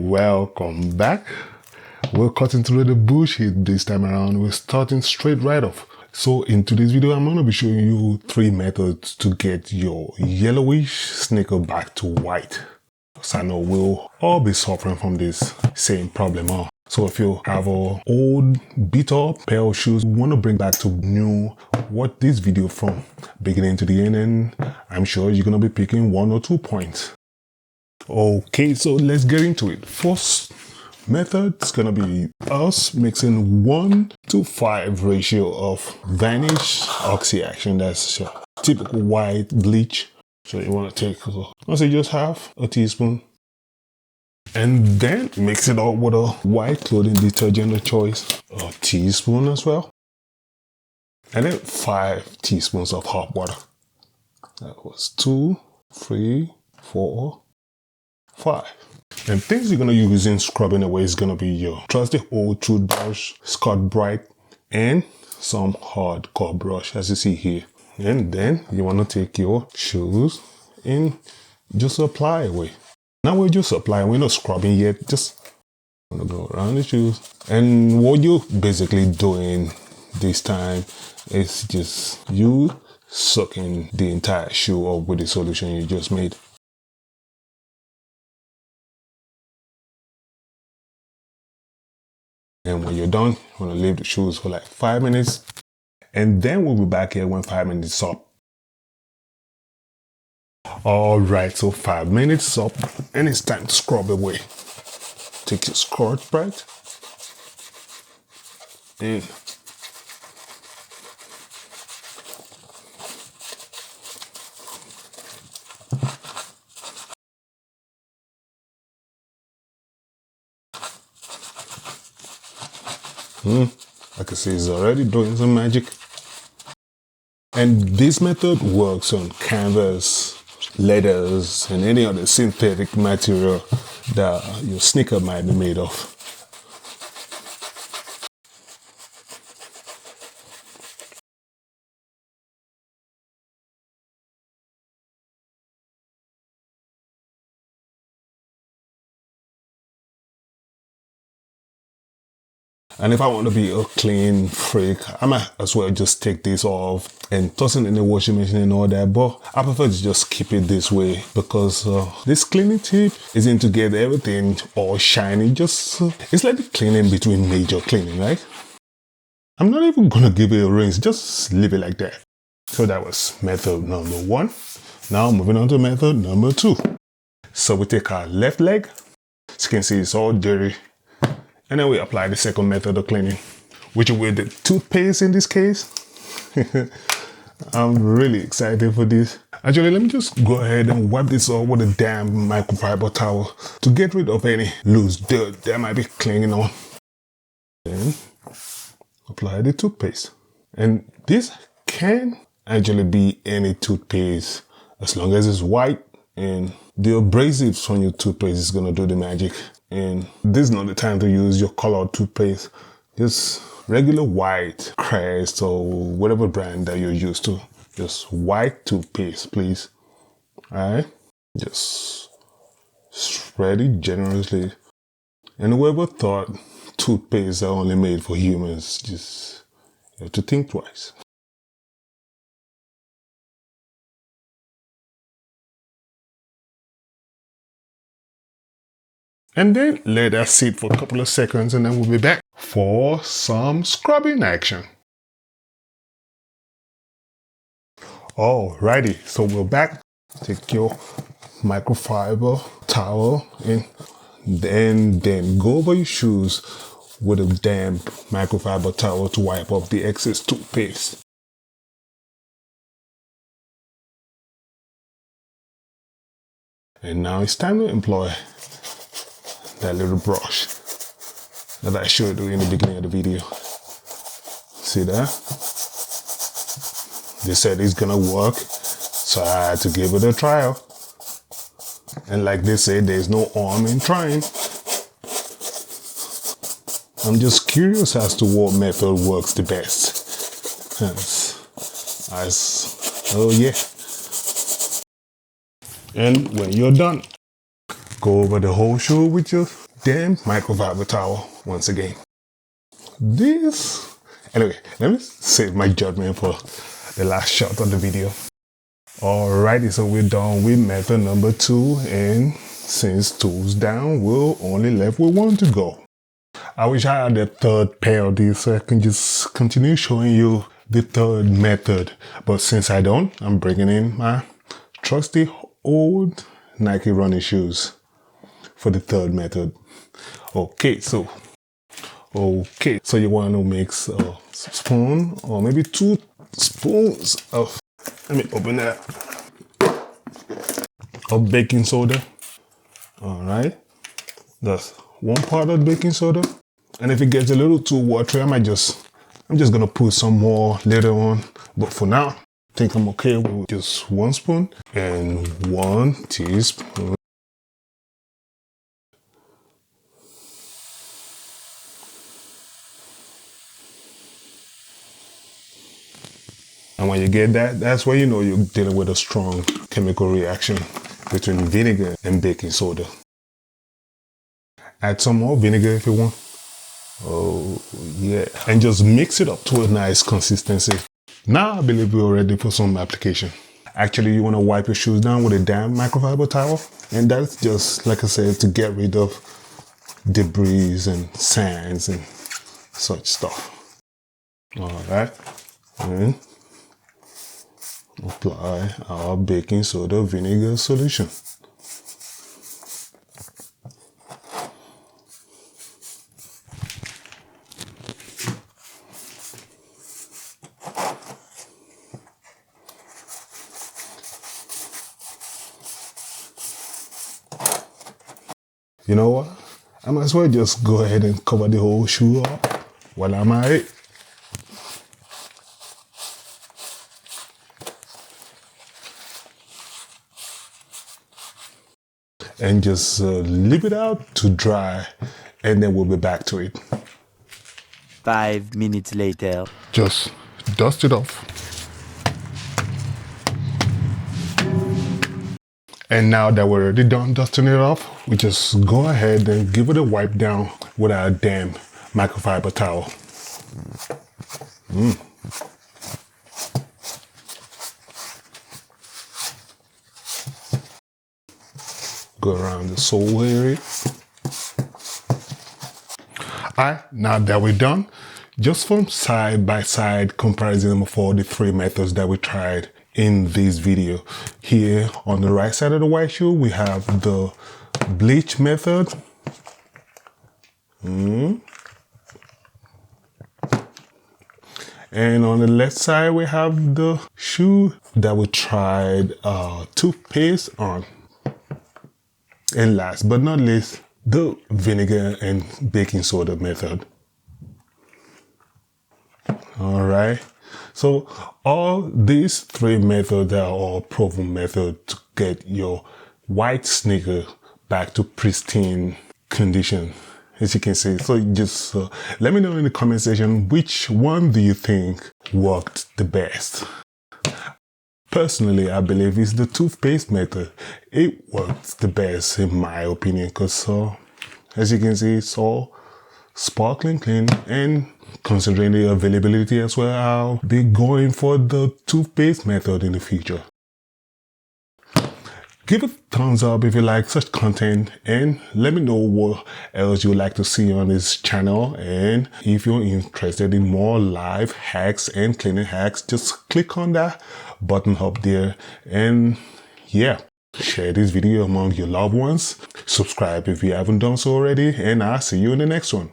Welcome back. We're cutting through the bullshit this time around. We're starting straight right off. So in today's video, I'm going to be showing you 3 methods to get your yellowish sneaker back to white. So I know we'll all be suffering from this same problem, huh? So if you have an old beat up pair of shoes, you want to bring back to new, watch this video from beginning to the end, and I'm sure you're going to be picking 1 or 2 points. Okay, so let's get into it. First method is going to be us mixing 1:5 ratio of vanish oxy action. That's typical white bleach. So you want to take, I'll say just half a teaspoon. And then mix it up with a white clothing detergent of choice, a teaspoon as well. And then 5 teaspoons of hot water. That was 2, 3, 4, 5. And things you're going to use in scrubbing away is going to be your trusty old toothbrush, Scott Bright, and some hardcore brush, as you see here. And then you want to take your shoes and just apply away. Now we're just applying, we're not scrubbing yet, just want to go around the shoes. And what you're basically doing this time is just you soaking the entire shoe up with the solution you just made. And when you're done, you want to leave the shoes for like 5 minutes. And then we'll be back here when 5 minutes is up. Alright, so 5 minutes is up and it's time to scrub away. Take your Scott Bright and I can see it's already doing some magic. And this method works on canvas, leathers, and any other synthetic material that your sneaker might be made of. And if I want to be a clean freak, I might as well just take this off and toss it in the washing machine and all that. But I prefer to just keep it this way because this cleaning tip isn't to get everything all shiny. Just it's like the cleaning between major cleaning, right? I'm not even going to give it a rinse. Just leave it like that. So that was method number 1. Now moving on to method number 2. So we take our left leg. As you can see, it's all dirty. And then we apply the second method of cleaning, which is with the toothpaste in this case. I'm really excited for this. Actually, let me just go ahead and wipe this off with a damn microfiber towel to get rid of any loose dirt that might be clinging on. Then apply the toothpaste. And this can actually be any toothpaste as long as it's white, and the abrasives from your toothpaste is going to do the magic. And this is not the time to use your colored toothpaste. Just regular white Crest or whatever brand that you're used to. Just white toothpaste, please. Alright? Just spread it generously. And whoever thought toothpaste are only made for humans, just you have to think twice. And then let that sit for a couple of seconds and then we'll be back for some scrubbing action. Alrighty, so we're back. Take your microfiber towel and then go over your shoes with a damp microfiber towel to wipe off the excess toothpaste. And now it's time to employ that little brush that I showed you in the beginning of the video. See that? They said it's gonna work, so I had to give it a trial. And like they say, there's no harm in trying. I'm just curious as to what method works the best. Oh yeah. And when you're done, go over the whole shoe with your damn microfiber towel once again. Anyway, let me save my judgment for the last shot of the video. Alrighty, so we're done with method number 2, and since 2's down, we're only left with 1 to go. I wish I had a third pair of these so I can just continue showing you the third method. But since I don't, I'm bringing in my trusty old Nike running shoes for the third method. Okay, so you want to mix a spoon or maybe 2 spoons of, let me open that, of baking soda. Alright, that's 1 part of baking soda. And if it gets a little too watery, I'm just gonna put some more later on. But for now, I think I'm okay with just 1 spoon and 1 teaspoon. And when you get that, that's where you know you're dealing with a strong chemical reaction between vinegar and baking soda. Add some more vinegar if you want. Oh yeah, and just mix it up to a nice consistency. Now I believe we're ready for some application. Actually, you want to wipe your shoes down with a damn microfiber towel, and that's just, like I said, to get rid of debris and sands and such stuff. Alright, and apply our baking soda vinegar solution. You know what? I might as well just go ahead and cover the whole shoe up while I'm at it. And just leave it out to dry, and then we'll be back to it. 5 minutes later. Just dust it off. And now that we're already done dusting it off, we just go ahead and give it a wipe down with our damn microfiber towel. Go around the sole area. Alright, now that we're done, just from side by side comparison of all the 3 methods that we tried in this video. Here on the right side of the white shoe, we have the bleach method. And on the left side, we have the shoe that we tried toothpaste on. And last but not least, the vinegar and baking soda method. Alright, so all these 3 methods are all proven methods to get your white sneaker back to pristine condition, as you can see. So just let me know in the comment section, which one do you think worked the best? Personally, I believe it's the toothpaste method. It works the best in my opinion, because as you can see, it's all sparkling clean, and considering the availability as well, I'll be going for the toothpaste method in the future. Give it a thumbs up if you like such content, and let me know what else you'd like to see on this channel. And if you're interested in more life hacks and cleaning hacks, just click on that button up there, and yeah, share this video among your loved ones. Subscribe if you haven't done so already, and I'll see you in the next one.